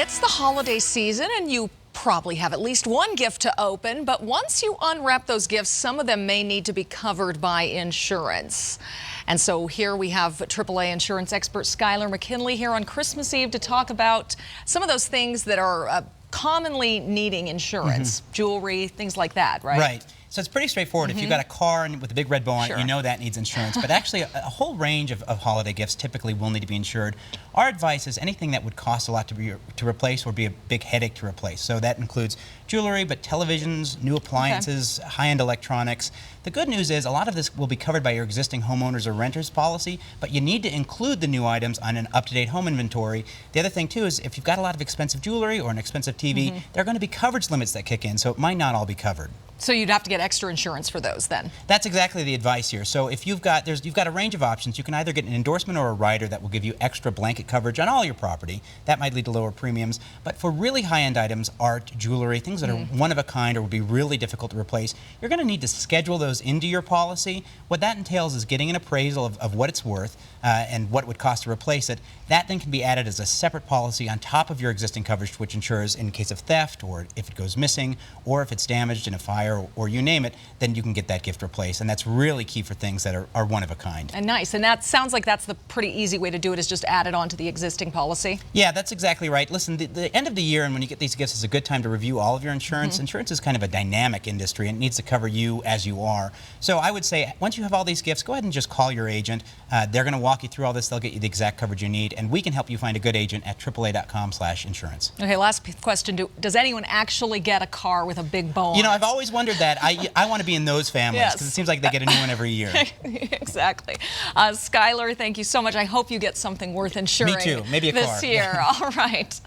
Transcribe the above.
It's the holiday season and you probably have at least one gift to open, but once you unwrap those gifts, some of them may need to be covered by insurance. And so here we have AAA insurance expert Skylar McKinley here on Christmas Eve to talk about some of those things that are commonly needing insurance, jewelry, things like that, right? Right. So it's pretty straightforward. If you've got a car with a big red bow on it, you know that needs insurance. But actually, a whole range of holiday gifts typically will need to be insured. Our advice is anything that would cost a lot to replace or be a big headache to replace. So that includes jewelry, but televisions, new appliances, high-end electronics. The good news is a lot of this will be covered by your existing homeowners or renters policy, but you need to include the new items on an up-to-date home inventory. The other thing, too, is if you've got a lot of expensive jewelry or an expensive TV, there are going to be coverage limits that kick in, so it might not all be covered. So you'd have to get extra insurance for those then? That's exactly the advice here. So if you've got a range of options. You can either get an endorsement or a rider that will give you extra blanket coverage on all your property. That might lead to lower premiums. But for really high-end items, art, jewelry, things that are one of a kind or would be really difficult to replace, you're going to need to schedule those into your policy. What that entails is getting an appraisal of what it's worth and what it would cost to replace it. That then can be added as a separate policy on top of your existing coverage, which insures in case of theft or if it goes missing or if it's damaged in a fire or you name it, then you can get that gift replaced. And that's really key for things that are one of a kind. And nice. And that sounds like that's the pretty easy way to do it, is just add it on to the existing policy. Yeah, that's exactly right. Listen, the end of the year and when you get these gifts is a good time to review all of your insurance. Insurance is kind of a dynamic industry and it needs to cover you as you are. So I would say once you have all these gifts, go ahead and just call your agent. They're going to walk you through all this. They'll get you the exact coverage you need, and we can help you find a good agent at AAA.com/insurance. Okay, last question. Does anyone actually get a car with a big bow on You know, it? I've always wondered that. I want to be in those families because it seems like they get a new one every year. Exactly. Skylar, thank you so much. I hope you get something worth insuring. Me too. Maybe a car. This year. All right.